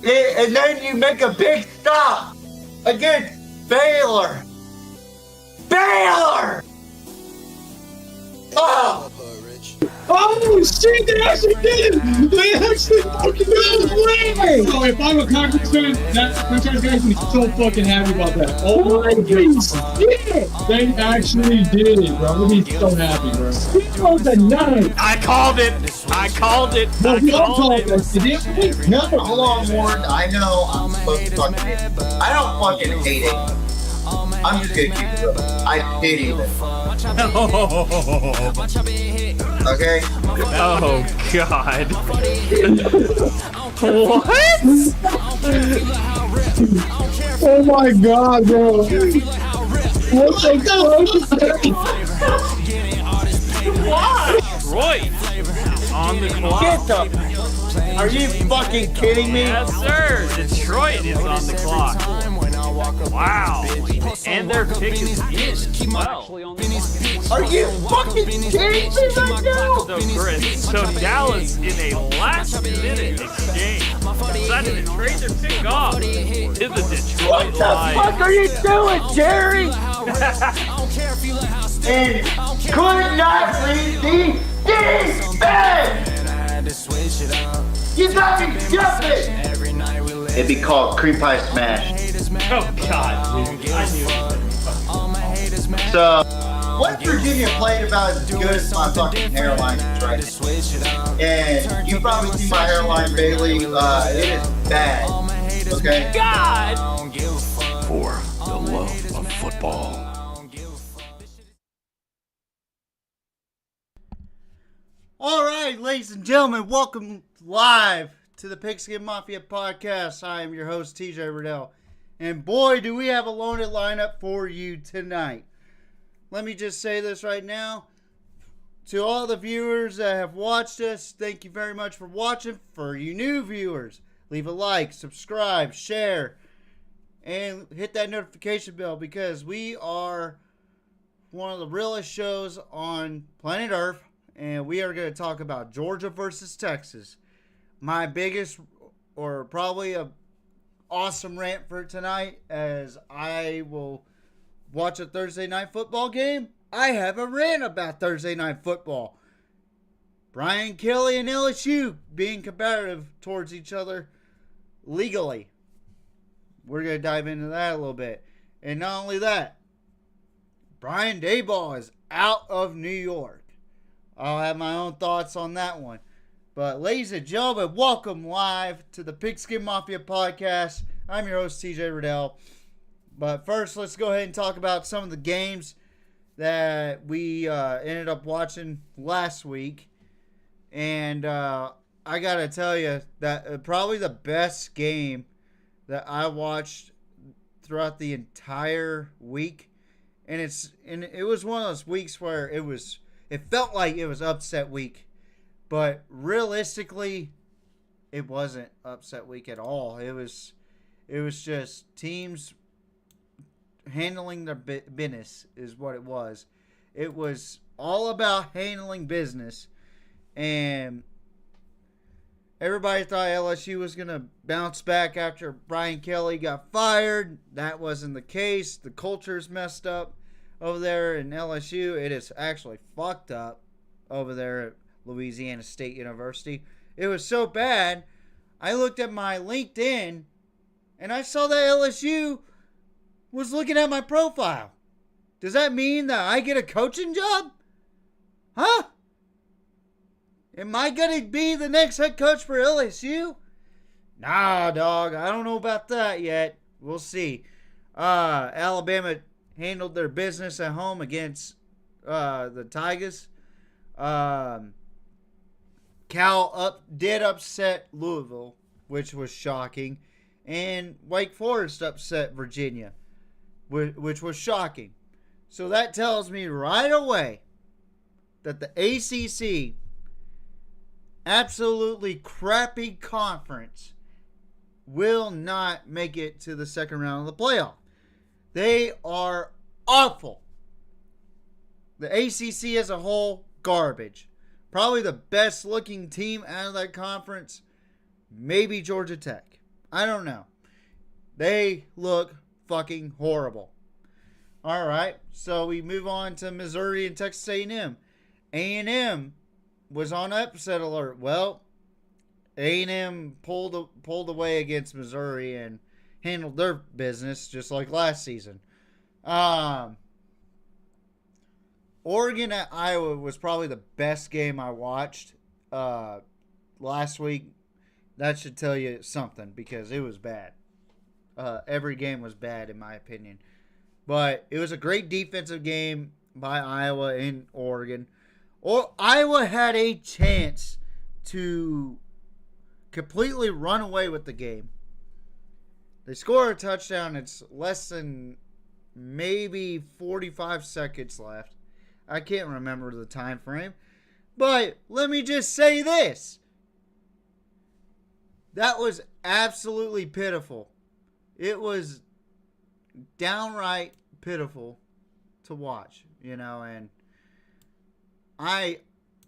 And then you make a big stop against Baylor. Baylor! Oh! Oh shit, they actually did it! They actually fucking did it! So if I'm a Conference fan, that franchise guy's gonna be so fucking happy about that. Oh my goodness! Yeah! They actually did it, bro. I'm gonna be so happy, bro. He was a nine! I called it! I called it! No, we all called it. Did we? No, hold on, Warren. I know I'm supposed to fucking hate it. I don't fucking hate it. I'm just gonna keep it real. I pity it. Okay? Oh, God. What? Oh my god, bro. What the Detroit on the clock. Get the... Are you fucking kidding me? Yes, sir. Detroit is on the clock. Wow. And their pick is in. Wow. Are you fucking kidding me right now? So, Chris, so Dallas, in a last-minute exchange, decided to trade their pick off to the Detroit What the Lions. fuck are you doing, Jerry? And could not lead the defense! You got me jumping! It'd be called cream pie smash. Oh, God, dude. I knew it. So, West Virginia played about as good as my fucking hairline is right. And you probably see my hairline, Bailey. It is bad. Okay? God! For the love of football. All right, ladies and gentlemen, welcome live to the Pigskin Mafia podcast. I am your host, TJ Riddell. And boy, do we have a loaded lineup for you tonight. Let me just say this right now. To all the viewers that have watched us, thank you very much for watching. For you new viewers, leave a like, subscribe, share, and hit that notification bell because we are one of the realest shows on planet Earth. And we are going to talk about Georgia versus Texas. My biggest, or probably a awesome rant for tonight, as I will watch a Thursday night football game. I have a rant about Thursday night football. Brian Kelly and LSU being competitive towards each other legally. We're going to dive into that a little bit. And not only that, Brian Daboll is out of New York. I'll have my own thoughts on that one. But ladies and gentlemen, welcome live to the Pigskin Mafia podcast. I'm your host, TJ Riddell. But first, let's go ahead and talk about some of the games that we ended up watching last week. And I got to tell you that probably the best game that I watched throughout the entire week. And it was one of those weeks where it felt like it was upset week, but realistically, it wasn't upset week at all. It was just teams handling their business is what it was. It was all about handling business, and everybody thought LSU was going to bounce back after Brian Kelly got fired. That wasn't the case. The culture's messed up over there in LSU. It is actually fucked up over there at Louisiana State University. It was so bad, I looked at my LinkedIn and I saw that LSU was looking at my profile. Does that mean that I get a coaching job? Huh? Am I going to be the next head coach for LSU? Nah, dog. I don't know about that yet. We'll see. Alabama handled their business at home against the Tigers. Cal did upset Louisville, which was shocking. And Wake Forest upset Virginia, which was shocking. So that tells me right away that the ACC, absolutely crappy conference, will not make it to the second round of the playoff. They are awful. The ACC as a whole, garbage. Probably the best looking team out of that conference, maybe Georgia Tech. I don't know. They look fucking horrible. All right, so we move on to Missouri and Texas A&M. A&M was on upset alert. Well, A&M pulled away against Missouri and handled their business just like last season. Oregon at Iowa was probably the best game I watched last week. That should tell you something because it was bad. Every game was bad in my opinion. But it was a great defensive game by Iowa and Oregon. Iowa had a chance to completely run away with the game. They score a touchdown. It's less than maybe 45 seconds left. I can't remember the time frame. But let me just say this. That was absolutely pitiful. It was downright pitiful to watch, and I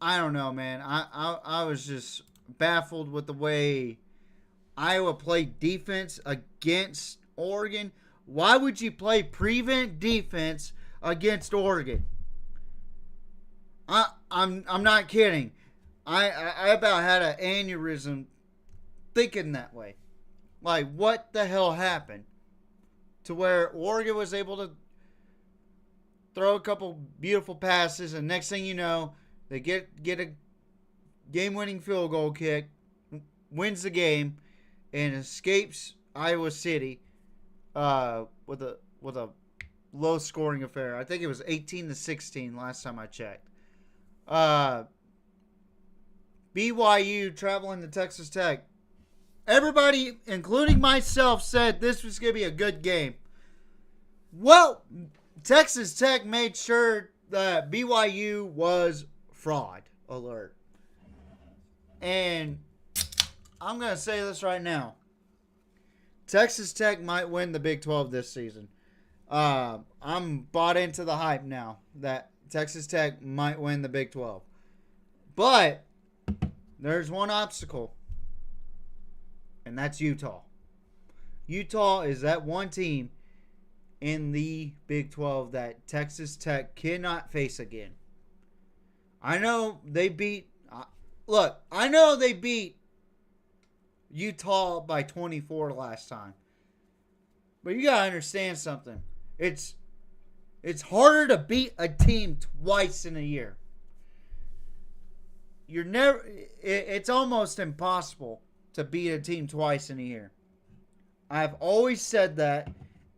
don't know, man. I was just baffled with the way Iowa played defense against Oregon. Why would you play prevent defense against Oregon? I'm not kidding. I about had an aneurysm thinking that way. Like, what the hell happened? To where Oregon was able to throw a couple beautiful passes, and next thing you know, they get a game-winning field goal kick, wins the game, and escapes Iowa City with a low-scoring affair. I think it was 18-16 last time I checked. BYU traveling to Texas Tech. Everybody, including myself, said this was going to be a good game. Well, Texas Tech made sure that BYU was fraud alert. And I'm going to say this right now. Texas Tech might win the Big 12 this season. I'm bought into the hype now that Texas Tech might win the Big 12. But there's one obstacle. And that's Utah. Utah is that one team in the Big 12 that Texas Tech cannot face again. I know they beat Utah by 24 last time. But you got to understand something. It's harder to beat a team twice in a year. It's almost impossible to beat a team twice in a year. I've always said that,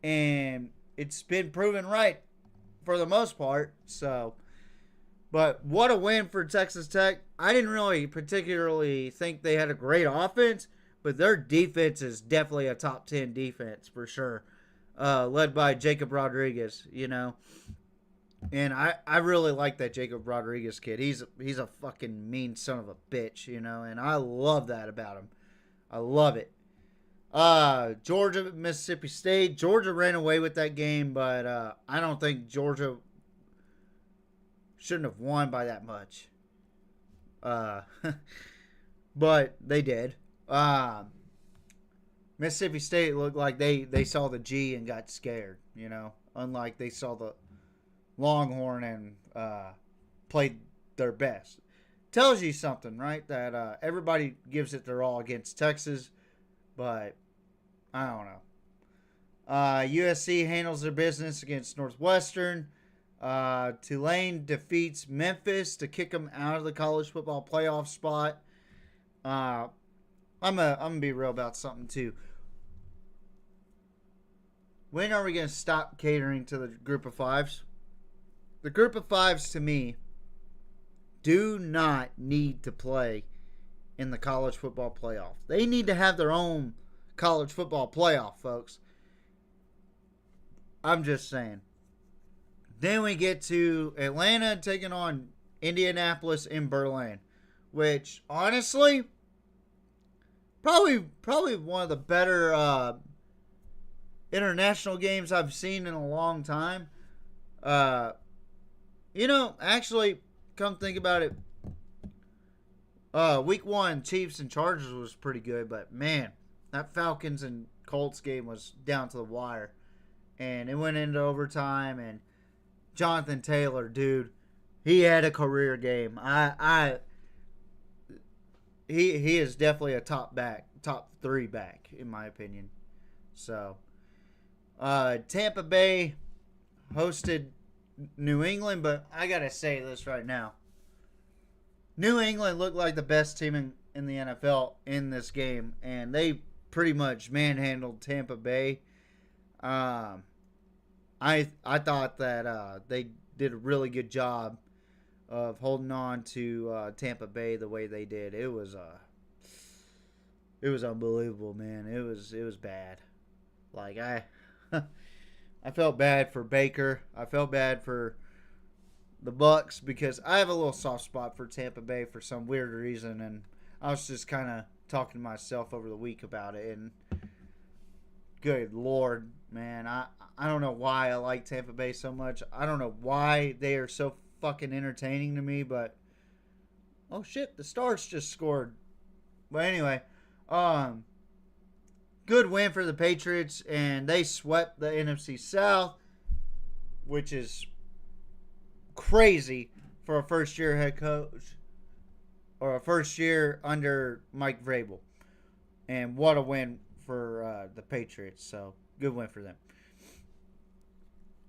and it's been proven right for the most part. So, but what a win for Texas Tech. I didn't really particularly think they had a great offense, but their defense is definitely a top 10 defense for sure. Led by Jacob Rodriguez, And I really like that Jacob Rodriguez kid. He's a fucking mean son of a bitch, and I love that about him. I love it. Georgia, Mississippi State. Georgia ran away with that game, but I don't think Georgia shouldn't have won by that much. But they did. Mississippi State looked like they saw the G and got scared, unlike they saw the Longhorn and played their best. Tells you something, right? That everybody gives it their all against Texas, but I don't know. USC handles their business against Northwestern. Tulane defeats Memphis to kick them out of the college football playoff spot. I'm gonna be real about something too. When are we gonna stop catering to the group of fives? The group of fives, to me, do not need to play in the college football playoff. They need to have their own college football playoff, folks. I'm just saying. Then we get to Atlanta taking on Indianapolis in Berlin, which, honestly, probably one of the better international games I've seen in a long time. Actually, come think about it, week 1, Chiefs and Chargers was pretty good, but man, that Falcons and Colts game was down to the wire, and it went into overtime. And Jonathan Taylor, dude, he had a career game. He is definitely a top 3 back in my opinion. So, Tampa Bay hosted New England, but I gotta say this right now. New England looked like the best team in the NFL in this game, and they pretty much manhandled Tampa Bay. I thought that they did a really good job of holding on to Tampa Bay the way they did. It was unbelievable, man. It was bad. Like I felt bad for Baker. I felt bad for the Bucks because I have a little soft spot for Tampa Bay for some weird reason, and I was just kind of talking to myself over the week about it. And good Lord, man, I don't know why I like Tampa Bay so much. I don't know why they are so fucking entertaining to me, but oh shit, the Stars just scored. But anyway, good win for the Patriots, and they swept the NFC South, which is crazy for a first-year head coach or a first year under Mike Vrabel. And what a win for the Patriots. So, good win for them.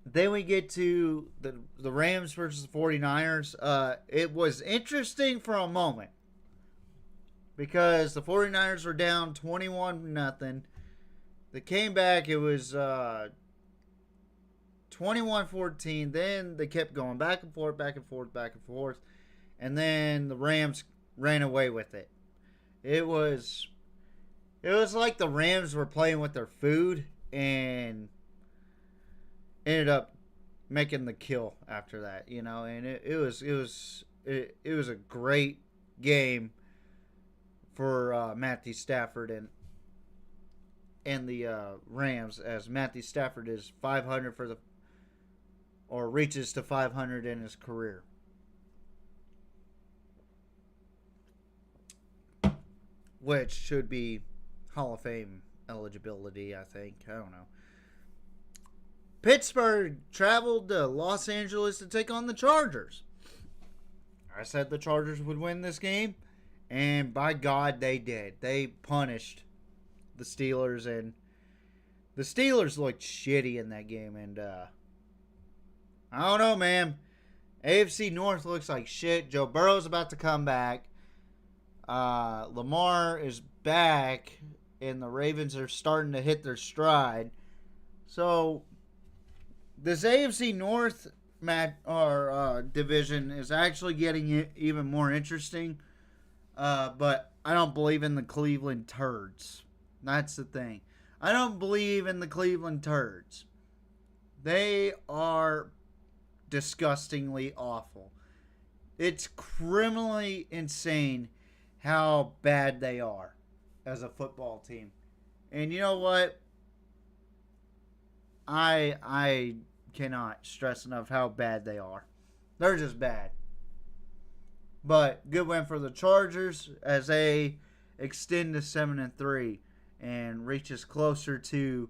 Then we get to the Rams versus the 49ers. It was interesting for a moment because the 49ers were down 21-0. They came back. It was 21-14. Then they kept going back and forth, back and forth, back and forth. And then the Rams ran away with it. It was like the Rams were playing with their food and ended up making the kill after that, you know. And it was a great game for Matthew Stafford and the Rams, as Matthew Stafford is 500 reaches to 500 in his career. Which should be Hall of Fame eligibility, I think. I don't know. Pittsburgh traveled to Los Angeles to take on the Chargers. I said the Chargers would win this game, and by God, they did. They punished the Steelers, and the Steelers looked shitty in that game, and I don't know, man. AFC North looks like shit. Joe Burrow's about to come back. Lamar is back, and the Ravens are starting to hit their stride. So this AFC North division is actually getting even more interesting. But I don't believe in the Cleveland Turds. That's the thing. I don't believe in the Cleveland Turds. They are disgustingly awful. It's criminally insane how bad they are as a football team. And you know what? I cannot stress enough how bad they are. They're just bad. But good win for the Chargers as they extend to 7-3 and reaches closer to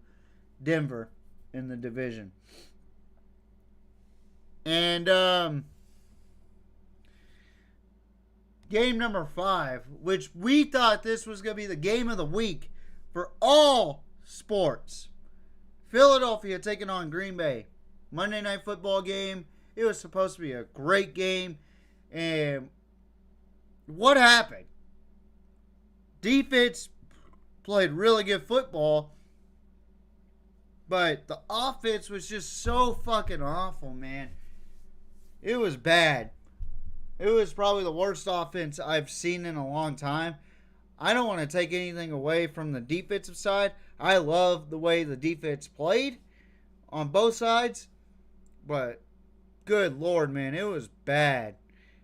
Denver in the division. And game number 5, which we thought this was going to be the game of the week for all sports. Philadelphia taking on Green Bay. Monday Night Football game. It was supposed to be a great game. And what happened? Defense played really good football, but the offense was just so fucking awful, man. It was bad. It was probably the worst offense I've seen in a long time. I don't want to take anything away from the defensive side. I love the way the defense played on both sides, but good Lord, man, it was bad.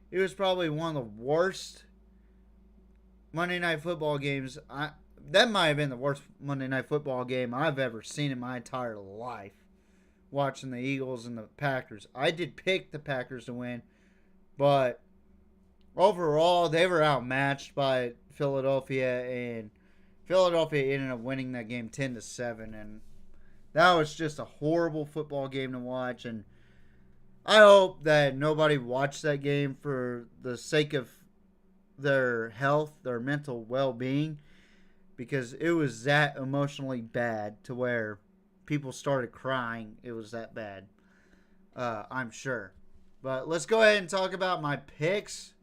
It was probably one of the worst Monday Night Football games. That might have been the worst Monday Night Football game I've ever seen in my entire life, watching the Eagles and the Packers. I did pick the Packers to win, but overall, they were outmatched by Philadelphia, and Philadelphia ended up winning that game 10-7, and that was just a horrible football game to watch. And I hope that nobody watched that game for the sake of their health, their mental well-being, because it was that emotionally bad to where people started crying. It was that bad, I'm sure. But let's go ahead and talk about my picks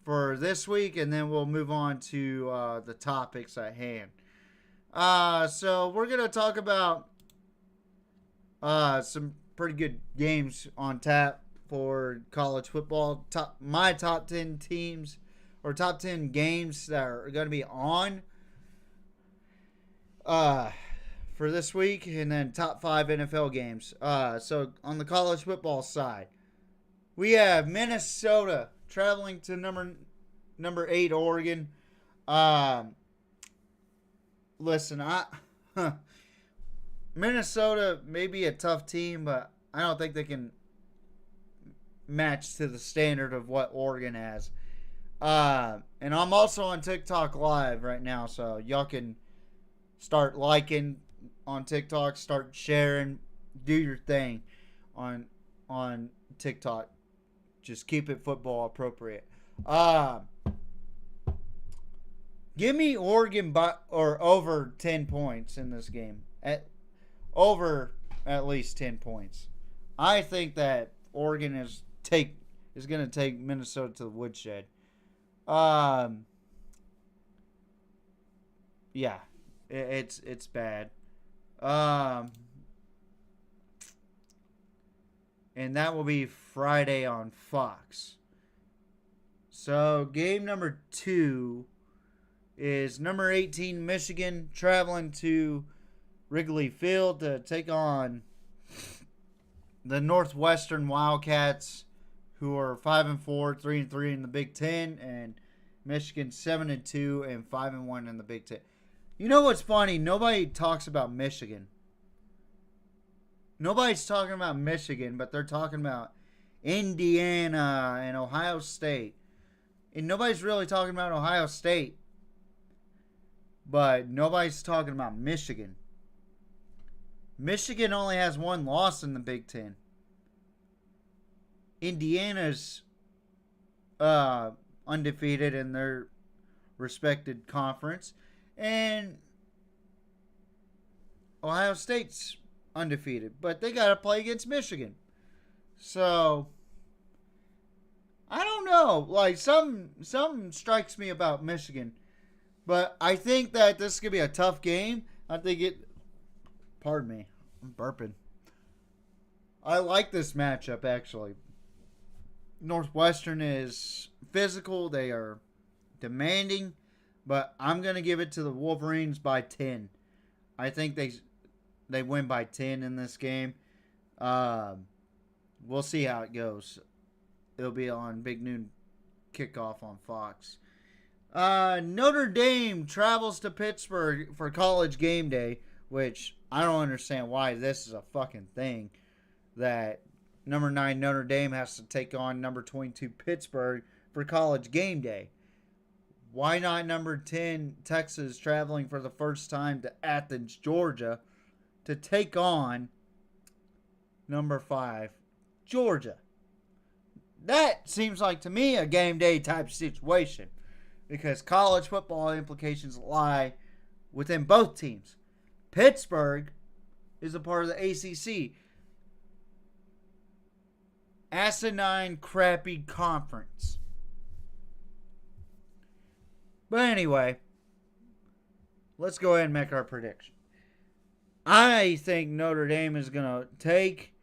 for this week, and then we'll move on to the topics at hand. So we're going to talk about some pretty good games on tap for college football. My top 10 teams or top 10 games that are going to be on for this week, and then top 5 NFL games. So on the college football side, we have Minnesota traveling to number 8 Oregon. Listen, Minnesota may be a tough team, but I don't think they can match to the standard of what Oregon has. And I'm also on TikTok Live right now, so y'all can start liking on TikTok, start sharing, do your thing on TikTok. Just keep it football appropriate. Give me Oregon or over 10 points in this game. Over at least 10 points. I think that Oregon is going to take Minnesota to the woodshed. Yeah, it's bad. And that will be Friday on Fox. So game number 2 is number 18 Michigan traveling to Wrigley Field to take on the Northwestern Wildcats, who are 5-4, 3-3 in the Big Ten, and Michigan 7-2 and 5-1 in the Big Ten. You know what's funny? Nobody talks about Michigan. Nobody's talking about Michigan, but they're talking about Indiana and Ohio State. And nobody's really talking about Ohio State. But nobody's talking about Michigan. Michigan only has 1 loss in the Big Ten. Indiana's undefeated in their respected conference. And Ohio State's undefeated. But they got to play against Michigan. So, I don't know. Like, something strikes me about Michigan. But I think that this is going to be a tough game. I think it... Pardon me. I'm burping. I like this matchup, actually. Northwestern is physical. They are demanding. But I'm going to give it to the Wolverines by 10. I think they win by 10 in this game. We'll see how it goes. It'll be on Big Noon Kickoff on Fox. Notre Dame travels to Pittsburgh for College Game Day, which I don't understand why this is a fucking thing, that number 9 Notre Dame has to take on number 22 Pittsburgh for College Game Day. Why not number 10 Texas traveling for the first time to Athens, Georgia to take on number 5 Georgia? That seems like to me a game day type situation, because college football implications lie within both teams. Pittsburgh is a part of the ACC. Asinine, crappy conference. But anyway, let's go ahead and make our prediction. I think Notre Dame is going to take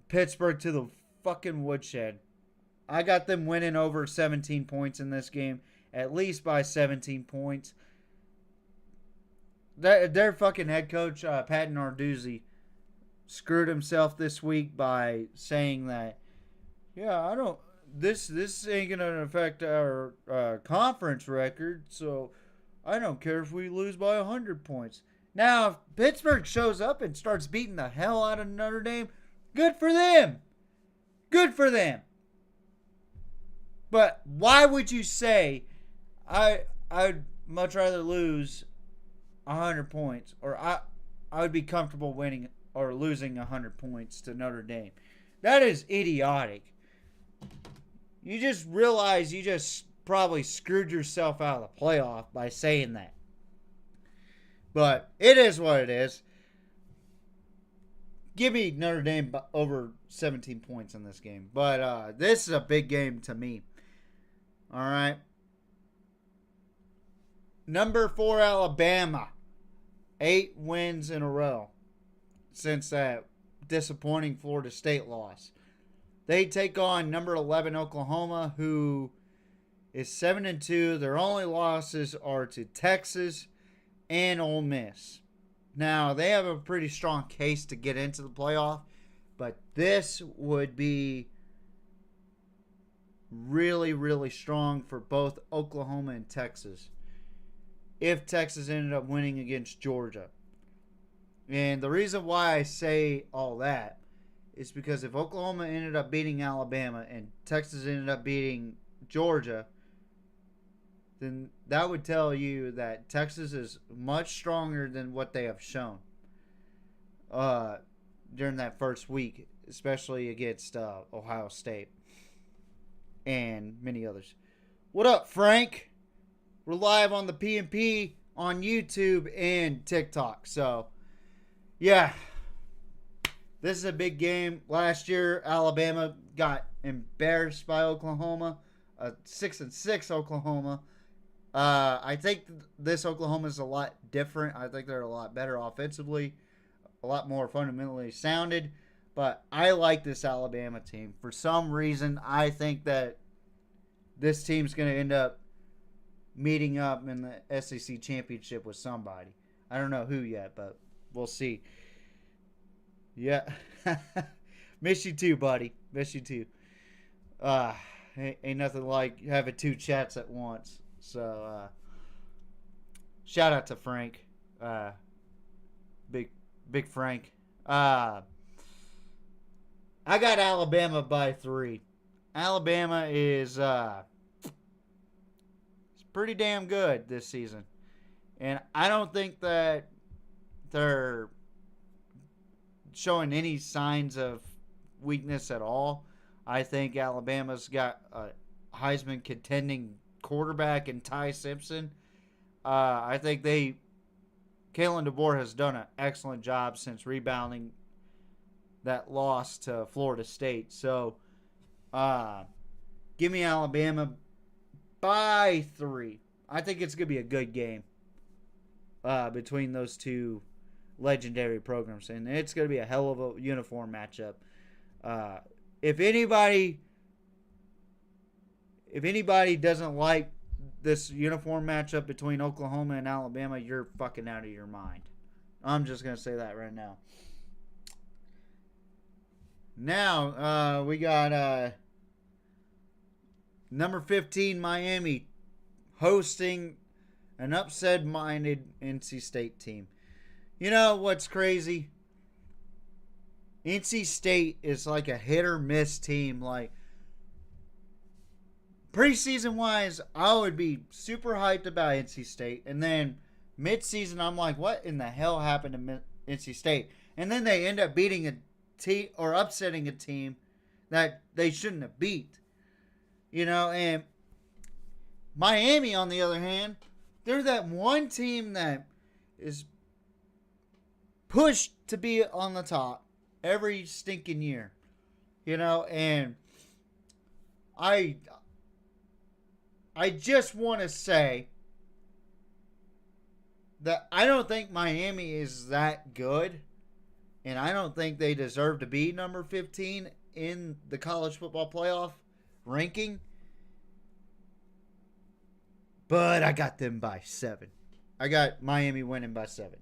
Pittsburgh to the fucking woodshed. I got them winning over 17 points in this game, at least by 17 points. Their fucking head coach, Pat Narduzzi, screwed himself this week by saying that, this ain't going to affect our conference record, so I don't care if we lose by 100 points. Now, if Pittsburgh shows up and starts beating the hell out of Notre Dame, good for them. Good for them. But why would you say, I I would much rather lose 100 points, or I would be comfortable winning or losing 100 points to Notre Dame. That is idiotic. You just realize you just probably screwed yourself out of the playoff by saying that. But it is what it is. Give me Notre Dame over 17 points in this game. But this is a big game to me. All right. Number 4, Alabama. 8 wins in a row since that disappointing Florida State loss. They take on number 11 Oklahoma, who is 7-2. Their only losses are to Texas and Ole Miss. Now, they have a pretty strong case to get into the playoff, but this would be really, really strong for both Oklahoma and Texas if Texas ended up winning against Georgia. And the reason why I say all that is because if Oklahoma ended up beating Alabama and Texas ended up beating Georgia, then that would tell you that Texas is much stronger than what they have shown during that first week, especially against Ohio State and many others. What up, Frank? We're live on the P&P on YouTube and TikTok. So, yeah, this is a big game. Last year, Alabama got embarrassed by Oklahoma, 6-6 Oklahoma. I think this Oklahoma is a lot different. I think they're a lot better offensively, a lot more fundamentally sounded. But I like this Alabama team. For some reason, I think that this team's going to end up meeting up in the SEC championship with somebody. I don't know who yet, but we'll see. Yeah. Miss you too, buddy. Miss you too. Ain't nothing like having 2 chats at once. So, shout out to Frank. Big Frank. I got Alabama by 3. Alabama is pretty damn good this season. And I don't think that they're showing any signs of weakness at all. I think Alabama's got a Heisman contending quarterback in Ty Simpson. I think Kalen DeBoer has done an excellent job since rebounding that loss to Florida State. So, give me Alabama by 3. I think it's going to be a good game between those two legendary programs. And it's going to be a hell of a uniform matchup. If anybody doesn't like this uniform matchup between Oklahoma and Alabama, you're fucking out of your mind. I'm just going to say that right now. Now, we got number 15, Miami, hosting an upset-minded NC State team. You know what's crazy? NC State is like a hit-or-miss team. Like, preseason-wise, I would be super hyped about NC State. And then mid-season, I'm like, what in the hell happened to NC State? And then they end up beating a team or upsetting a team that they shouldn't have beat. You know, and Miami, on the other hand, they're that one team that is pushed to be on the top every stinking year. You know, and I just want to say that I don't think Miami is that good, and I don't think they deserve to be number 15 in the college football playoff ranking. But I got them by 7. I got Miami winning by 7.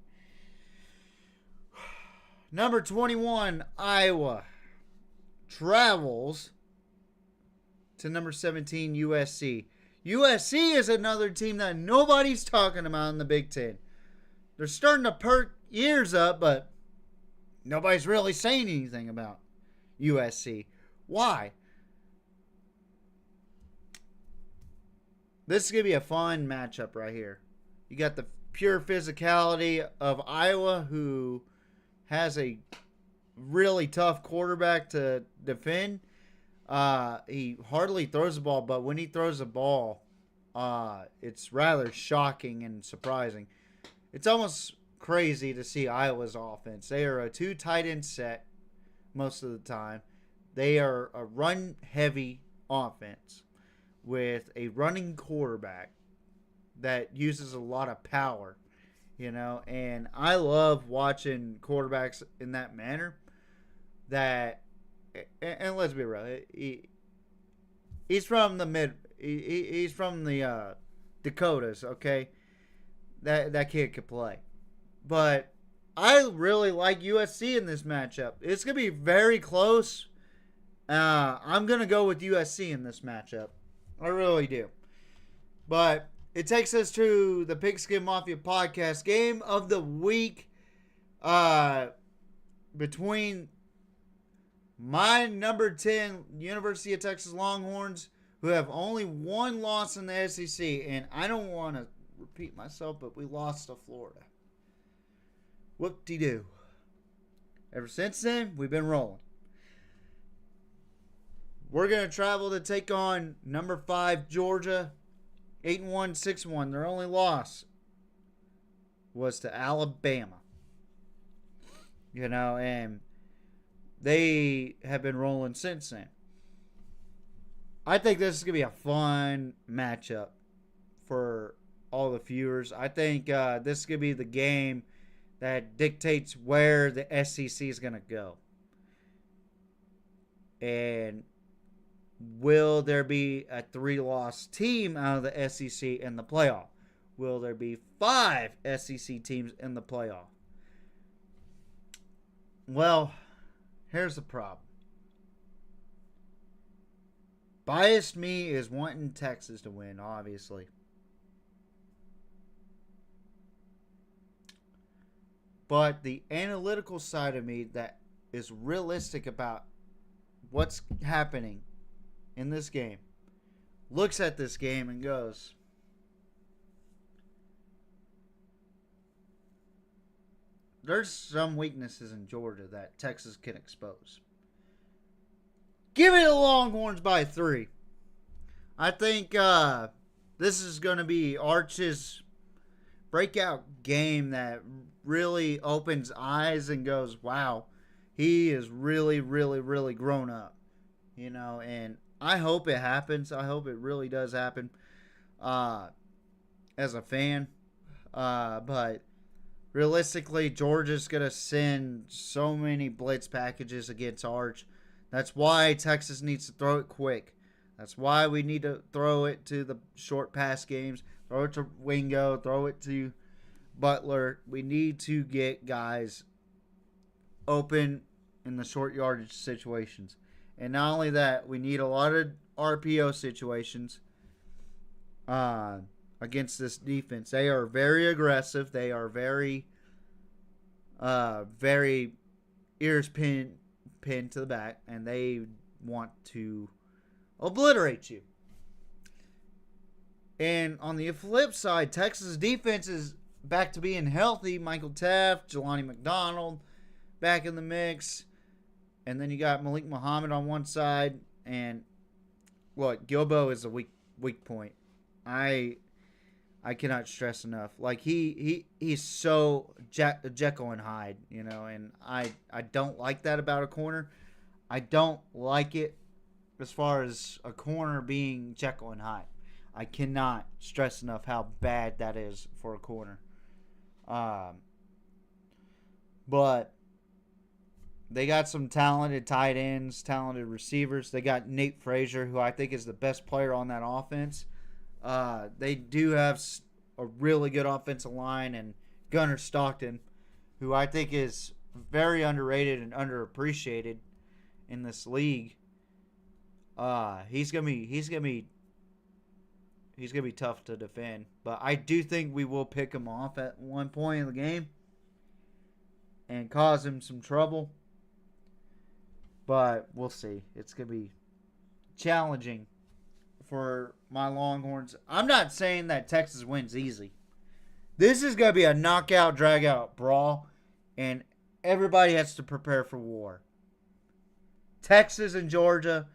Number 21, Iowa, travels to number 17, USC. USC is another team that nobody's talking about in the Big Ten. They're starting to perk ears up, but nobody's really saying anything about USC. Why? this is going to be a fun matchup right here. You got the pure physicality of Iowa, who has a really tough quarterback to defend. He hardly throws the ball, but when he throws the ball, it's rather shocking and surprising. It's almost crazy to see Iowa's offense. They are a 2 tight end set most of the time. They are a run-heavy offense with a running quarterback that uses a lot of power, and I love watching quarterbacks in that manner. That, and let's be real, he's from the he's from the Dakotas, okay? That kid could play. But I really like USC in this matchup. It's going to be very close. I'm going to go with USC in this matchup. I really do. But it takes us to the Pigskin Mafia podcast game of the week between my number 10 University of Texas Longhorns, who have only one loss in the SEC. And I don't want to repeat myself, but we lost to Florida. Whoop-de-doo. Ever since then, we've been rolling. We're going to travel to take on number 5 Georgia, 8-1, 6-1. Their only loss was to Alabama. And they have been rolling since then. I think this is going to be a fun matchup for all the viewers. I think this is going to be the game that dictates where the SEC is going to go. And will there be a 3-loss team out of the SEC in the playoff? Will there be 5 SEC teams in the playoff? Well, here's the problem. Biased me is wanting Texas to win, obviously. But the analytical side of me that is realistic about what's happening in this game looks at this game and goes, there's some weaknesses in Georgia that Texas can expose. Give it the Longhorns by 3. I think this is going to be Arch's breakout game that really opens eyes and goes, wow, he is really, really, really grown up. And I hope it happens. I hope it really does happen as a fan. But realistically, Georgia's going to send so many blitz packages against Arch. That's why Texas needs to throw it quick. That's why we need to throw it to the short pass games. Throw it to Wingo. Throw it to Butler. We need to get guys open in the short yardage situations. And not only that, we need a lot of RPO situations against this defense. They are very aggressive. They are very, very ears pinned to the back, and they want to obliterate you. And on the flip side, Texas defense is back to being healthy. Michael Taft, Jelani McDonald back in the mix. And then you got Malik Muhammad on one side. And look, Gilbo is a weak point. I cannot stress enough. Like he's so Jekyll and Hyde, and I don't like that about a corner. I don't like it as far as a corner being Jekyll and Hyde. I cannot stress enough how bad that is for a corner. But they got some talented tight ends, talented receivers. They got Nate Frazier, who I think is the best player on that offense. They do have a really good offensive line, and Gunnar Stockton, who I think is very underrated and underappreciated in this league. He's gonna be tough to defend, but I do think we will pick him off at one point in the game and cause him some trouble. But we'll see. It's gonna be challenging for my Longhorns. I'm not saying that Texas wins easy. This is going to be a knockout, drag-out brawl, and everybody has to prepare for war. Texas and Georgia,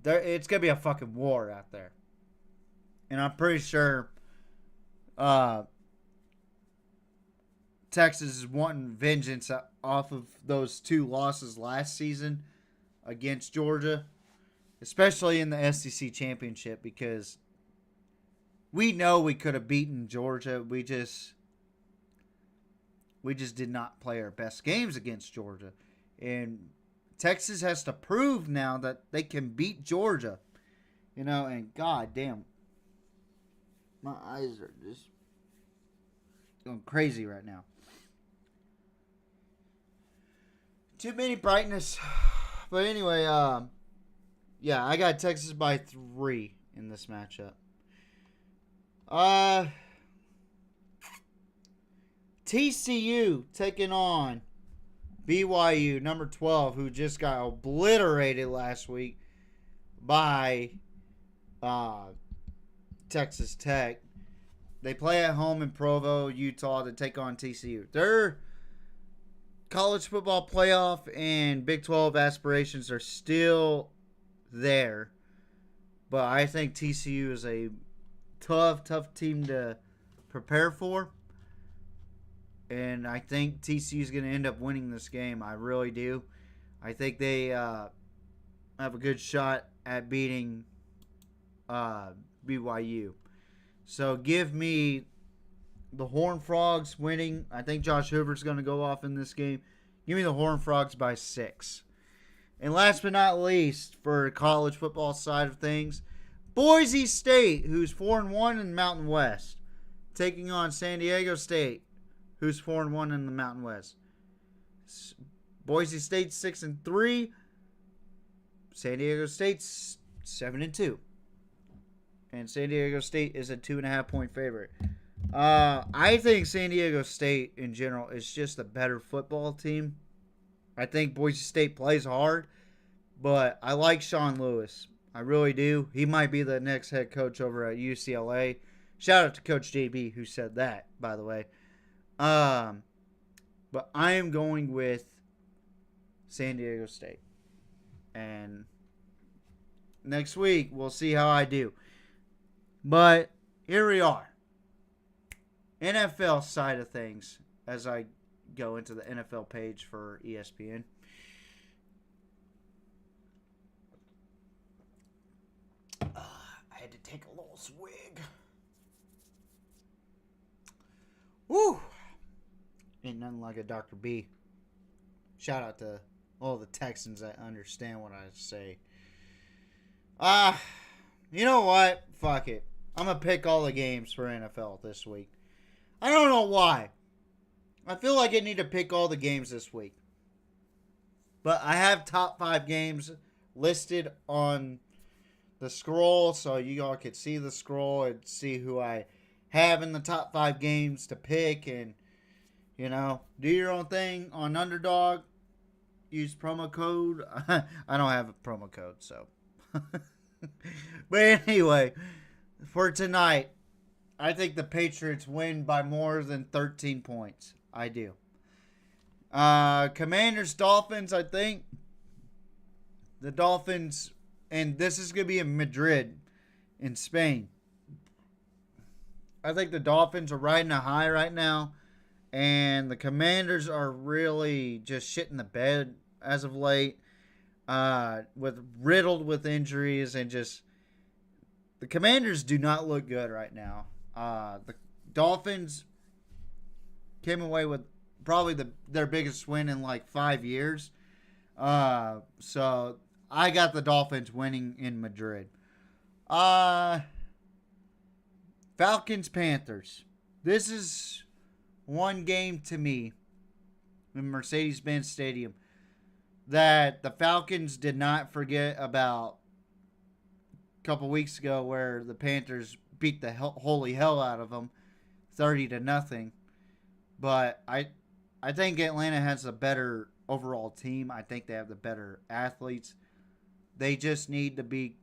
it's going to be a fucking war out there. And I'm pretty sure Texas is wanting vengeance off of those 2 losses last season against Georgia, especially in the SEC championship, because we know we could have beaten Georgia. We just did not play our best games against Georgia. And Texas has to prove now that they can beat Georgia. You know, and god damn, my eyes are just going crazy right now. Too many brightness. But anyway, yeah, I got Texas by 3 in this matchup. TCU taking on BYU, number 12, who just got obliterated last week by Texas Tech. They play at home in Provo, Utah, to take on TCU. Their college football playoff and Big 12 aspirations are still there. But I think TCU is a tough team to prepare for. And I think TCU is going to end up winning this game. I really do. I think they have a good shot at beating BYU. So give me the Horned Frogs winning. I think Josh Hoover's going to go off in this game. Give me the Horned Frogs by 6. And last but not least, for the college football side of things, Boise State, who's 4-1 in the Mountain West, taking on San Diego State, who's 4-1 in the Mountain West. Boise State's 6-3. San Diego State's 7-2. And San Diego State is a 2.5-point favorite. I think San Diego State in general is just a better football team. I think Boise State plays hard, but I like Sean Lewis. I really do. He might be the next head coach over at UCLA. Shout out to Coach JB who said that, by the way. But I am going with San Diego State. And next week, we'll see how I do. But here we are. NFL side of things as I go into the NFL page for ESPN. I had to take a little swig. Woo! Ain't nothing like a Dr. B. Shout out to all the Texans that understand what I say. You know what? Fuck it. I'm going to pick all the games for NFL this week. I don't know why. I feel like I need to pick all the games this week. But I have top 5 games listed on the scroll, so you all could see the scroll and see who I have in the top 5 games to pick. And, you know, do your own thing on Underdog. Use promo code. I don't have a promo code, so. But anyway, for tonight, I think the Patriots win by more than 13 points. I do. Commanders, Dolphins, I think. The Dolphins, and this is going to be in Madrid, in Spain. I think the Dolphins are riding a high right now, and the Commanders are really just shitting the bed as of late, riddled with injuries, and just the Commanders do not look good right now. The Dolphins came away with probably their biggest win in like 5 years. So I got the Dolphins winning in Madrid. Falcons, Panthers. This is one game to me in Mercedes-Benz Stadium that the Falcons did not forget about a couple weeks ago, where the Panthers beat the holy hell out of them 30-0. But I think Atlanta has a better overall team. I think they have the better athletes. They just need to be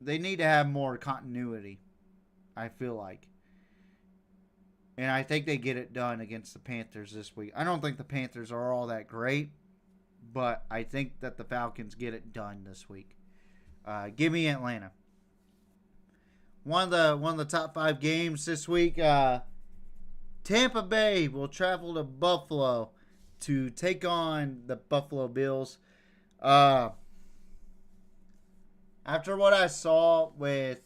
they need to have more continuity, I feel like. And I think they get it done against the Panthers this week. I don't think the Panthers are all that great, but I think that the Falcons get it done this week. Give me Atlanta. One of the top 5 games this week. Tampa Bay will travel to Buffalo to take on the Buffalo Bills. After what I saw with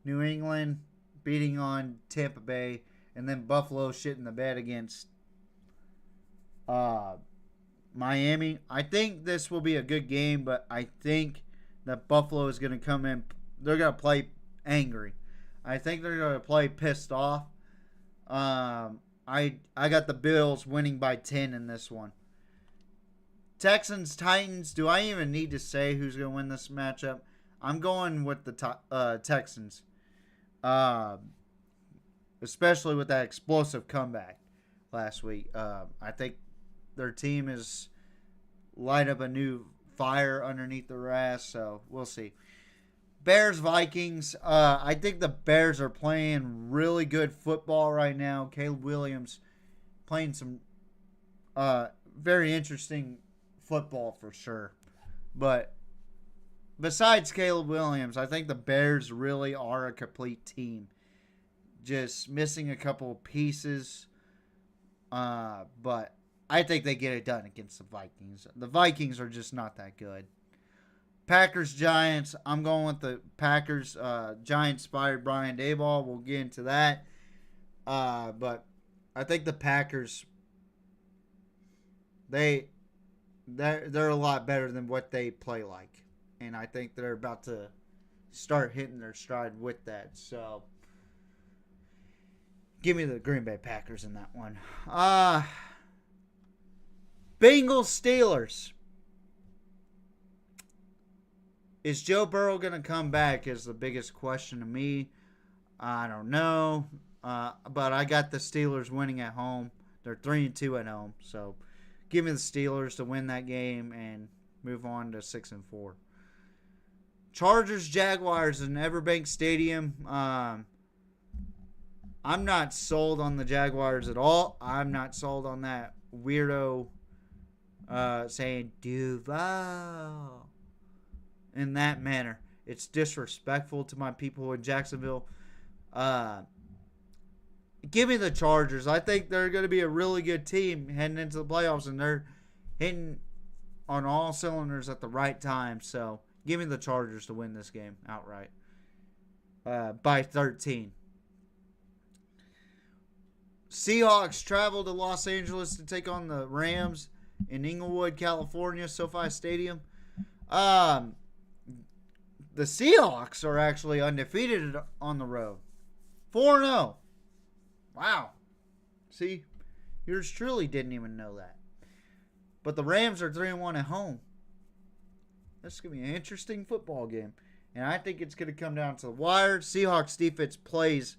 New England beating on Tampa Bay and then Buffalo shitting the bed against Miami, I think this will be a good game, but I think that Buffalo is going to come in. They're going to play angry. I think they're going to play pissed off. I got the Bills winning by 10 in this one. Texans, Titans, do I even need to say who's going to win this matchup? I'm going with the Texans. Especially with that explosive comeback last week. I think their team is light up a new fire underneath their ass, so we'll see. Bears, Vikings. I think the Bears are playing really good football right now. Caleb Williams playing some very interesting football for sure. But besides Caleb Williams, I think the Bears really are a complete team. Just missing a couple of pieces. But I think they get it done against the Vikings. The Vikings are just not that good. Packers, Giants. I'm going with the Packers. Giants fired Brian Daboll. We'll get into that. But I think the Packers, they're a lot better than what they play like. And I think they're about to start hitting their stride with that. So, give me the Green Bay Packers in that one. Bengals, Steelers. Is Joe Burrow going to come back is the biggest question to me. I don't know. But I got the Steelers winning at home. They're 3-2 at home. So, give me the Steelers to win that game and move on to 6-4. Chargers, Jaguars in Everbank Stadium. I'm not sold on the Jaguars at all. I'm not sold on that weirdo saying Duval in that manner. It's disrespectful to my people in Jacksonville. Give me the Chargers. I think they're going to be a really good team heading into the playoffs, and they're hitting on all cylinders at the right time. So, give me the Chargers to win this game outright by 13. Seahawks travel to Los Angeles to take on the Rams in Inglewood, California, SoFi Stadium. The Seahawks are actually undefeated on the road. 4-0. Wow. See, yours truly didn't even know that. But the Rams are 3-1 at home. This is going to be an interesting football game. And I think it's going to come down to the wire. Seahawks defense plays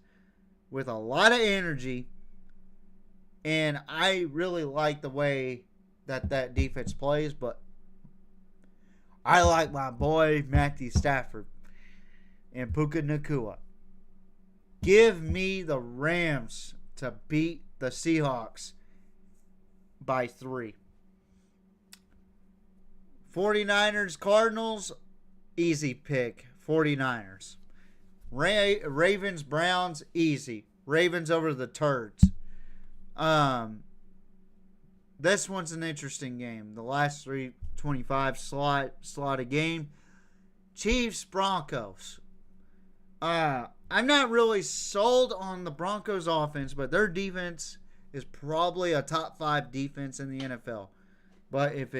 with a lot of energy. And I really like the way that defense plays. But I like my boy Matthew Stafford and Puka Nacua. Give me the Rams to beat the Seahawks by 3. 49ers, Cardinals, easy pick. 49ers. Ravens, Browns, easy. Ravens over the Turds. This one's an interesting game. The last 3:25 slot game. Chiefs, Broncos. I'm not really sold on the Broncos offense, but their defense is probably a top 5 defense in the NFL. But if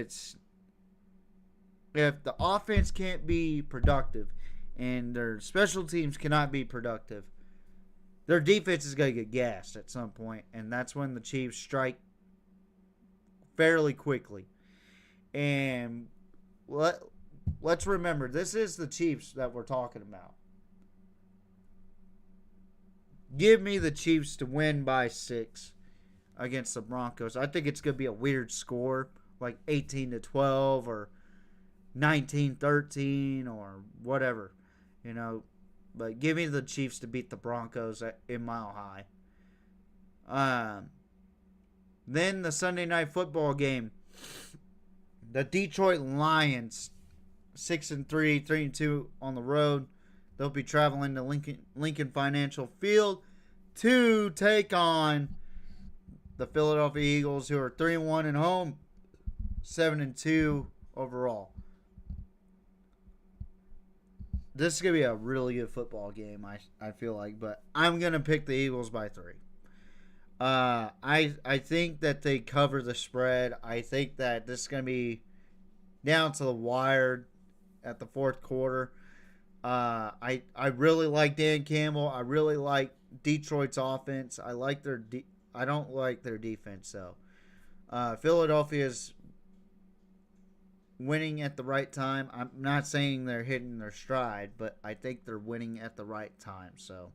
the offense can't be productive and their special teams cannot be productive, their defense is going to get gassed at some point, and that's when the Chiefs strike fairly quickly. And let's remember, this is the Chiefs that we're talking about. Give me the Chiefs to win by 6 against the Broncos. I think it's going to be a weird score, like 18-12 or 19-13 or whatever, you know. But give me the Chiefs to beat the Broncos in Mile High. Then the Sunday night football game. The Detroit Lions, 6-3, 3-2 on the road. They'll be traveling to Lincoln Financial Field to take on the Philadelphia Eagles, who are 3-1 at home, 7-2 overall. This is going to be a really good football game, I feel like. But I'm going to pick the Eagles by 3. I think that they cover the spread. I think that this is going to be down to the wire at the fourth quarter. I really like Dan Campbell. I really like Detroit's offense. I don't like their defense, though. Philadelphia's winning at the right time. I'm not saying they're hitting their stride, but I think they're winning at the right time. So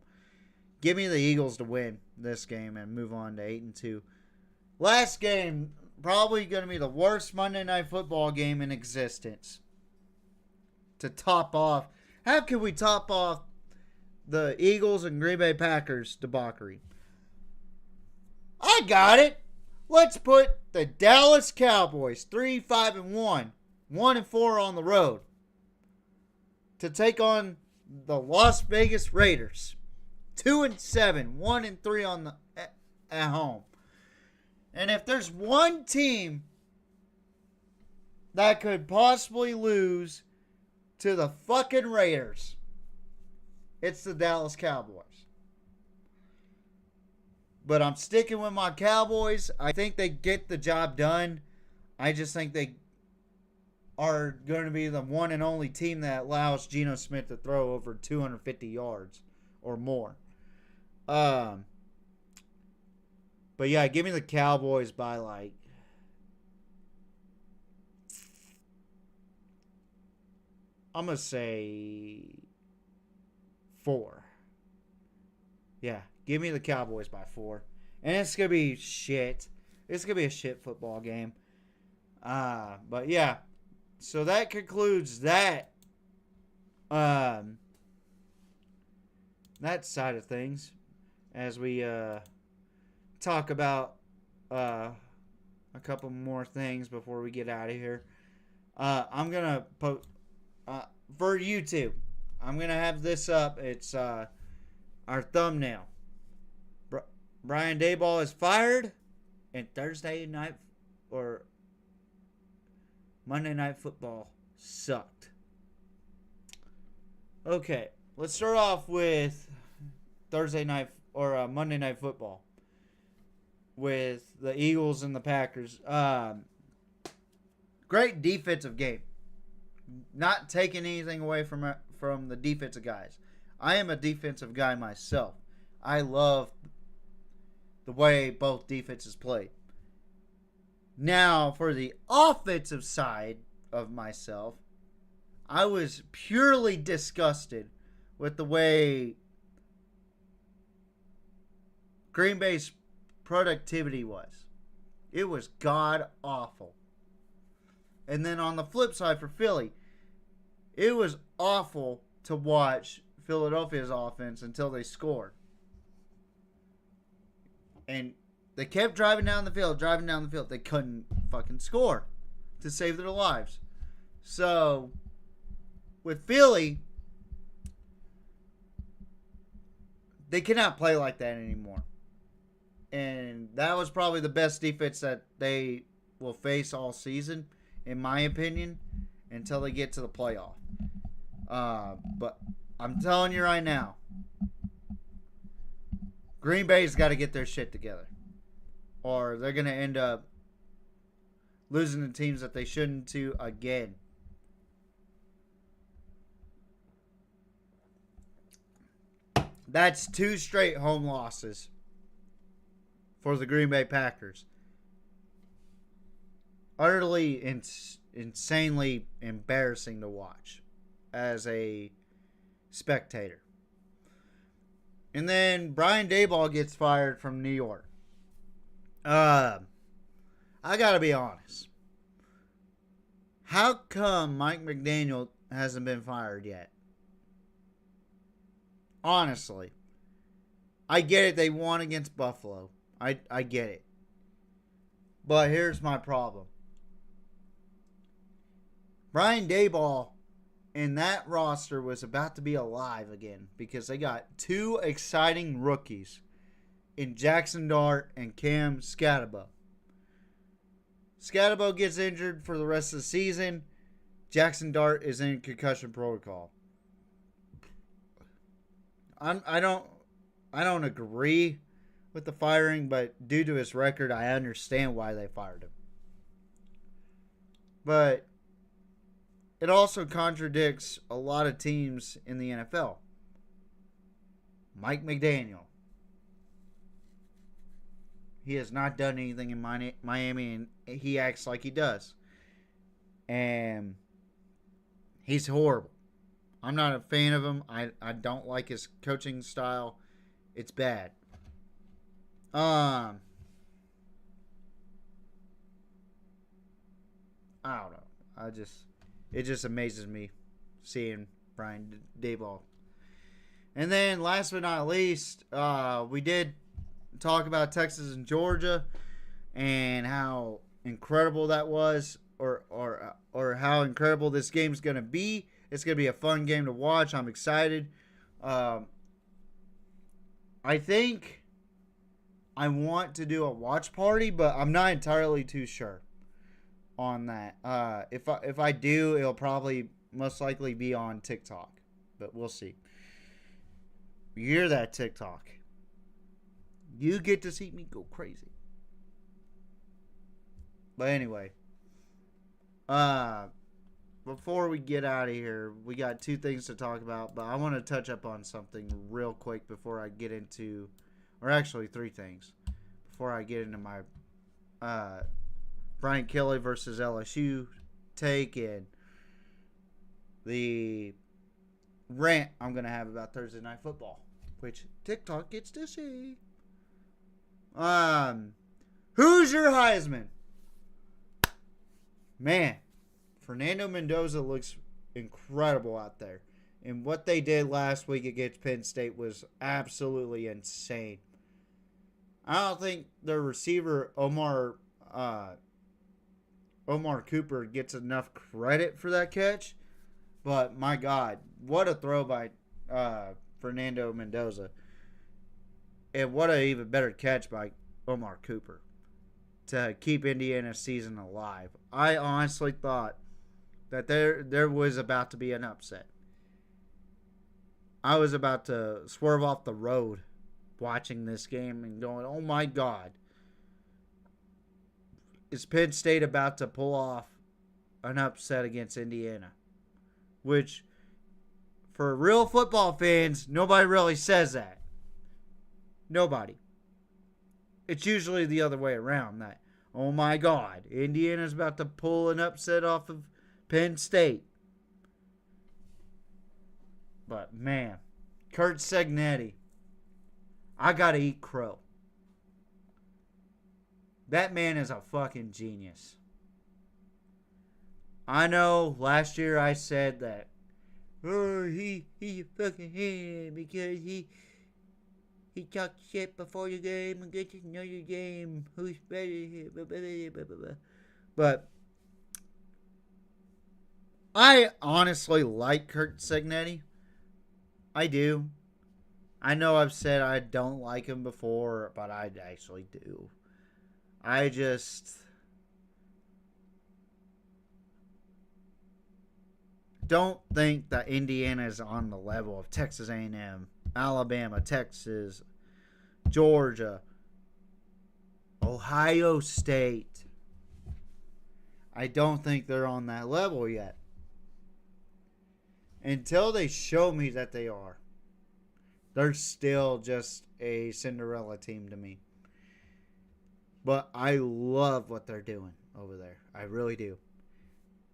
give me the Eagles to win this game and move on to 8-2. Last game, probably going to be the worst Monday Night Football game in existence. To top off, how can we top off the Eagles and Green Bay Packers debauchery? I got it. Let's put the Dallas Cowboys 3-5-1, 1-4 on the road, to take on the Las Vegas Raiders, 2-7, 1-3 at home. And if there's one team that could possibly lose to the fucking Raiders, it's the Dallas Cowboys. But I'm sticking with my Cowboys. I think they get the job done. I just think they are going to be the one and only team that allows Geno Smith to throw over 250 yards or more. But yeah, give me the Cowboys by I'm going to say 4. Yeah, give me the Cowboys by 4. And it's going to be shit. It's going to be a shit football game. But yeah, so that concludes that that side of things as we talk about a couple more things before we get out of here. I'm going to post for YouTube. I'm going to have this up. It's our thumbnail. Brian Daboll is fired, and Thursday night or Monday Night Football sucked. Okay, let's start off with Thursday night or Monday Night Football with the Eagles and the Packers. Great defensive game. Not taking anything away from the defensive guys. I am a defensive guy myself. I love the way both defenses play. Now, for the offensive side of myself, I was purely disgusted with the way Green Bay's productivity was. It was god awful. And then on the flip side for Philly, it was awful to watch Philadelphia's offense until they scored. And they kept driving down the field. They couldn't fucking score to save their lives. So, with Philly, they cannot play like that anymore. And that was probably the best defense that they will face all season, in my opinion, until they get to the playoff. But I'm telling you right now, Green Bay's got to get their shit together, or they're going to end up losing to teams that they shouldn't to again. That's 2 straight home losses for the Green Bay Packers. Utterly insanely embarrassing to watch as a spectator. And then Brian Daboll gets fired from New York. I gotta be honest. How come Mike McDaniel hasn't been fired yet? Honestly. I get it. They won against Buffalo. I get it. But here's my problem. Brian Daboll and that roster was about to be alive again because they got two exciting rookies in Jackson Dart and Cam Scatterbo. Scatterbo gets injured for the rest of the season. Jackson Dart is in concussion protocol. I don't agree with the firing, but due to his record, I understand why they fired him. But it also contradicts a lot of teams in the NFL. Mike McDaniel. He has not done anything in Miami, and he acts like he does. And he's horrible. I'm not a fan of him. I don't like his coaching style. It's bad. I don't know. It just amazes me seeing Brian Daboll. And then last but not least, we did talk about Texas and Georgia and how incredible that was, or how incredible this game's going to be. It's going to be a fun game to watch. I'm excited. I think I want to do a watch party, but I'm not entirely too sure on that. If I do, it'll probably most likely be on TikTok, but we'll see. You hear that, TikTok? You get to see me go crazy. But anyway, before we get out of here, we got two things to talk about, but I want to touch up on something real quick before I get into, or actually three things, before I get into my Brian Kelly versus LSU take and the rant I'm going to have about Thursday Night Football, which TikTok gets to see. Who's your Heisman? Man, Fernando Mendoza looks incredible out there. And what they did last week against Penn State was absolutely insane. I don't think their receiver, Omar Cooper, gets enough credit for that catch. But, my God, what a throw by Fernando Mendoza. And what an even better catch by Omar Cooper to keep Indiana's season alive. I honestly thought that there was about to be an upset. I was about to swerve off the road watching this game and going, oh my God. Is Penn State about to pull off an upset against Indiana? Which, for real football fans, nobody really says that. Nobody. It's usually the other way around. That, oh my God, Indiana's about to pull an upset off of Penn State. But, man, Kurt Segnetti, I gotta eat crow. That man is a fucking genius. I know last year I said that, oh, he fucking him because he talked shit before the game and get to know your game. Who's better? Blah, blah, blah, blah. But I honestly like Kurt Segnetti. I do. I know I've said I don't like him before, but I actually do. I just don't think that Indiana is on the level of Texas A&M, Alabama, Texas, Georgia, Ohio State. I don't think they're on that level yet. Until they show me that they are. They're still just a Cinderella team to me. But I love what they're doing over there. I really do.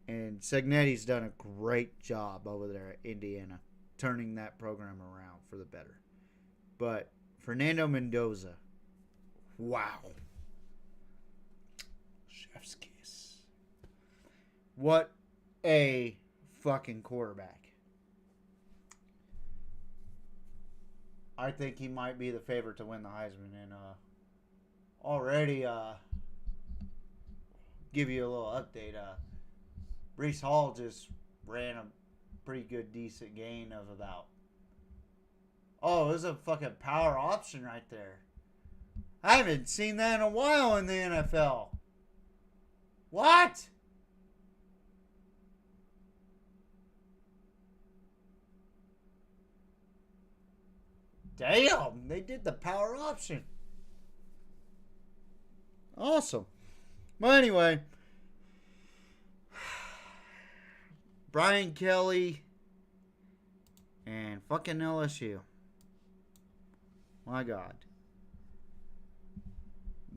And Segnetti's done a great job over there at Indiana, turning that program around for the better. But Fernando Mendoza, wow. Chef's kiss. What a fucking quarterback. I think he might be the favorite to win the Heisman. And already give you a little update. Breece Hall just ran a pretty good, decent gain of about... Oh, it was a fucking power option right there. I haven't seen that in a while in the NFL. What? Damn, they did the power option. Awesome. Well, anyway, Brian Kelly and fucking LSU. My God.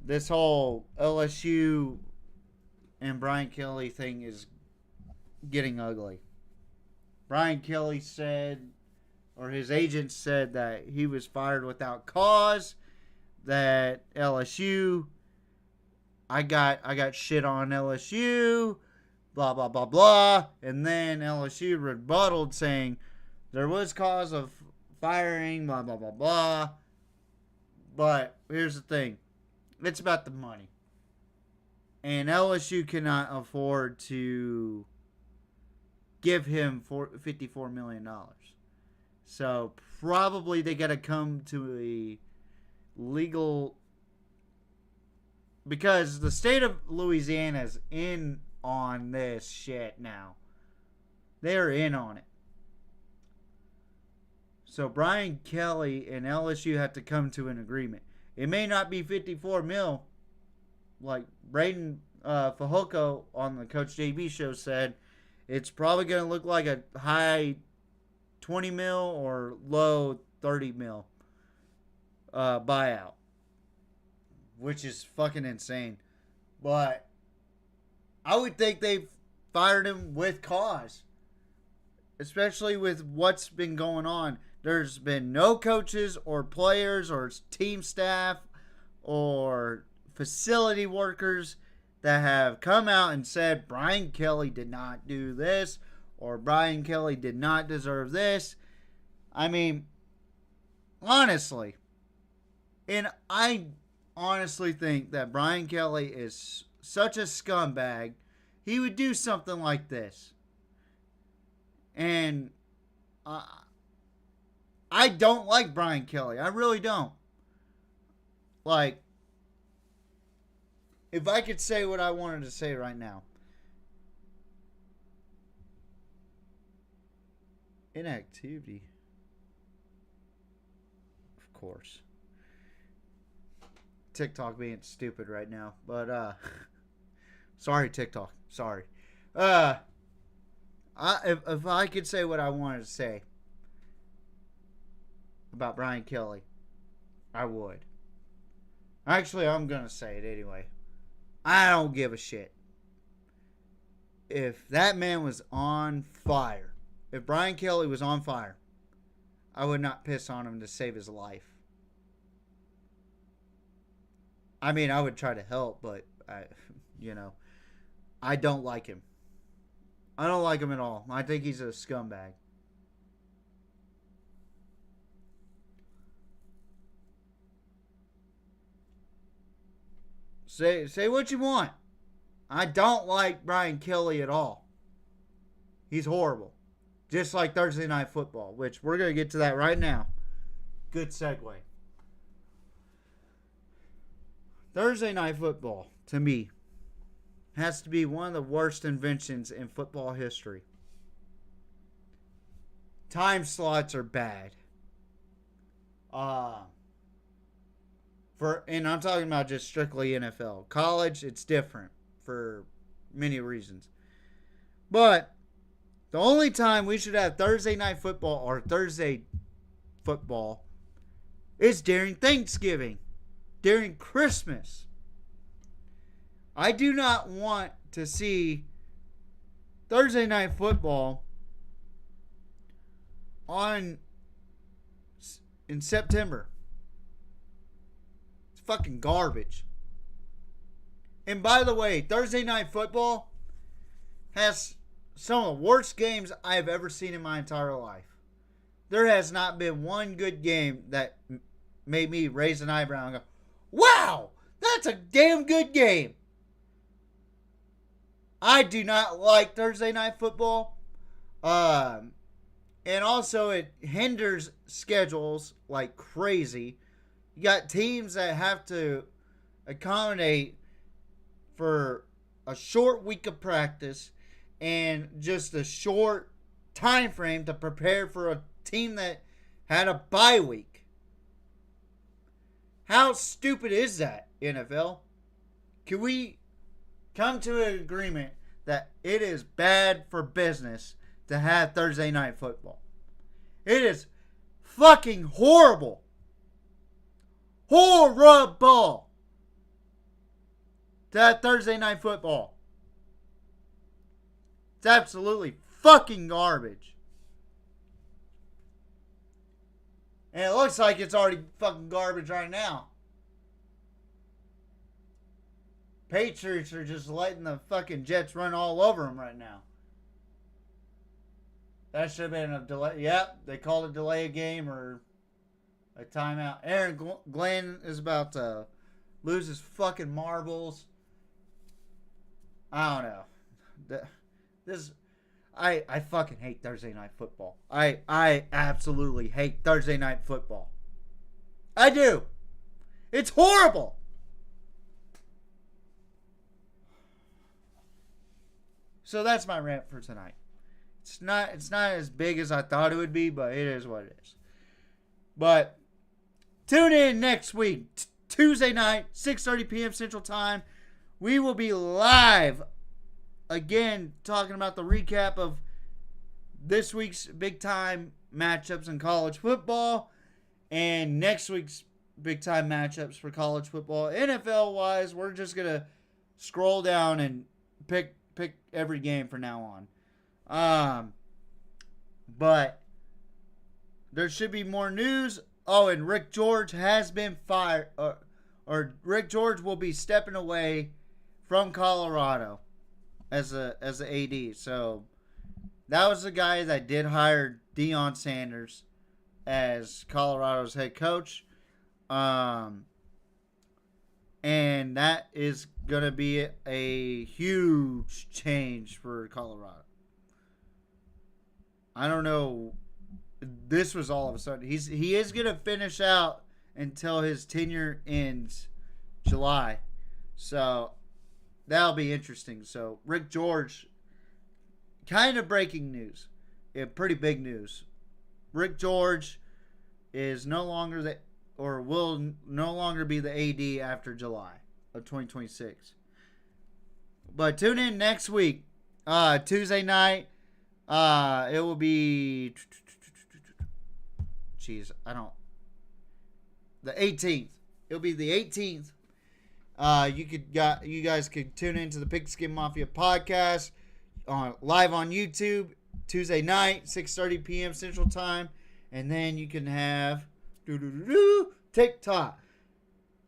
This whole LSU and Brian Kelly thing is getting ugly. Brian Kelly said, or his agent said, that he was fired without cause. That LSU, I got shit on LSU, blah, blah, blah, blah. And then LSU rebutted saying there was cause of firing, blah, blah, blah, blah. But here's the thing. It's about the money. And LSU cannot afford to give him $54 million. So probably they got to come to a legal... Because the state of Louisiana is in on this shit now. They're in on it. So Brian Kelly and LSU have to come to an agreement. It may not be 54 mil, like Braden Fajoko on the Coach JB show said. It's probably going to look like a high 20 mil or low 30 mil buyout, which is fucking insane. But I would think they fired him with cause, especially with what's been going on. There's been no coaches or players or team staff or facility workers that have come out and said Brian Kelly did not do this or Brian Kelly did not deserve this. I mean, honestly, and I honestly think that Brian Kelly is such a scumbag, he would do something like this. And I don't like Brian Kelly. I really don't. Like, if I could say what I wanted to say right now. Inactivity. Of course. TikTok being stupid right now. But, sorry, TikTok. Sorry. If I could say what I wanted to say about Brian Kelly, I would. Actually, I'm going to say it anyway. I don't give a shit. If that man was on fire, if Brian Kelly was on fire, I would not piss on him to save his life. I mean, I would try to help, but I don't like him. I don't like him at all. I think he's a scumbag. Say what you want. I don't like Brian Kelly at all. He's horrible. Just like Thursday Night Football, which we're going to get to that right now. Good segue. Thursday Night Football, to me, has to be one of the worst inventions in football history. Time slots are bad. And I'm talking about just strictly NFL. College, it's different for many reasons. But the only time we should have Thursday Night Football or Thursday football is during Thanksgiving, during Christmas. I do not want to see Thursday Night Football in September. It's fucking garbage. And by the way, Thursday Night Football has some of the worst games I have ever seen in my entire life. There has not been one good game that made me raise an eyebrow and go, wow, that's a damn good game. I do not like Thursday night football. And also it hinders schedules like crazy. You got teams that have to accommodate for a short week of practice and just a short time frame to prepare for a team that had a bye week. How stupid is that, NFL? Can we come to an agreement that it is bad for business to have Thursday night football? It is fucking horrible. Horrible to have Thursday night football. It's absolutely fucking garbage. And it looks like it's already fucking garbage right now. Patriots are just letting the fucking Jets run all over them right now. That should have been a delay. Yep, they called a delay a game or a timeout. Aaron Glenn is about to lose his fucking marbles. I don't know. I fucking hate Thursday night football. I absolutely hate Thursday night football. I do. It's horrible. So that's my rant for tonight. It's not as big as I thought it would be, but it is what it is. But tune in next week, Tuesday night, 6:30 p.m. Central Time. We will be live again talking about the recap of this week's big time matchups in college football and next week's big time matchups for college football. NFL wise, we're just going to scroll down and pick every game from now on. But there should be more news. Oh, and Rick George has been fired, or Rick George will be stepping away from Colorado as a AD. So that was the guy that did hire Deion Sanders as Colorado's head coach. And that is going to be a huge change for Colorado. I don't know. This was all of a sudden. He is going to finish out until his tenure ends July. So that'll be interesting. So Rick George, kind of breaking news. Yeah, pretty big news. Rick George is no longer will no longer be the AD after July of 2026. But tune in next week, Tuesday night. It will be, the 18th. It'll be the 18th. You guys could tune into the Pigskin Mafia podcast live on YouTube Tuesday night, 6:30 p.m. Central Time, and then you can have TikTok,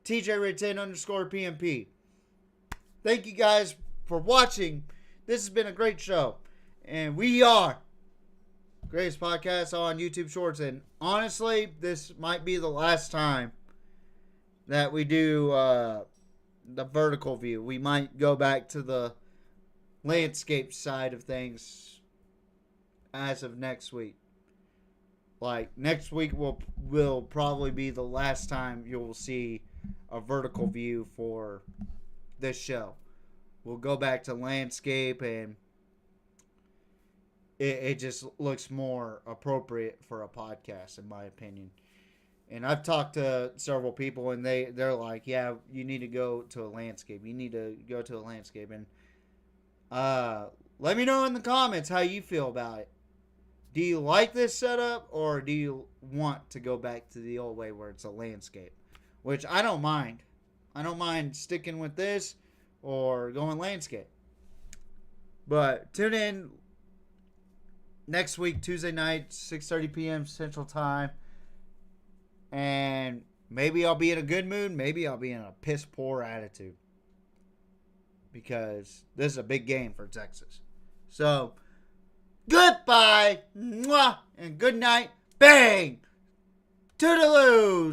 TJ_PMP. Thank you guys for watching. This has been a great show, and we are greatest podcast on YouTube Shorts. And honestly, this might be the last time that we do the vertical view. We might go back to the landscape side of things as of next week. Like, next week will probably be the last time you'll see a vertical view for this show. We'll go back to landscape, and it just looks more appropriate for a podcast, in my opinion. And I've talked to several people, and they're like, yeah, you need to go to a landscape. You need to go to a landscape. And let me know in the comments how you feel about it. Do you like this setup, or do you want to go back to the old way where it's a landscape? Which I don't mind. I don't mind sticking with this or going landscape. But tune in next week, Tuesday night, 6:30 p.m. Central Time. And maybe I'll be in a good mood. Maybe I'll be in a piss poor attitude. Because this is a big game for Texas. So, Goodbye. Mwah. And good night. Bang. Toodaloo.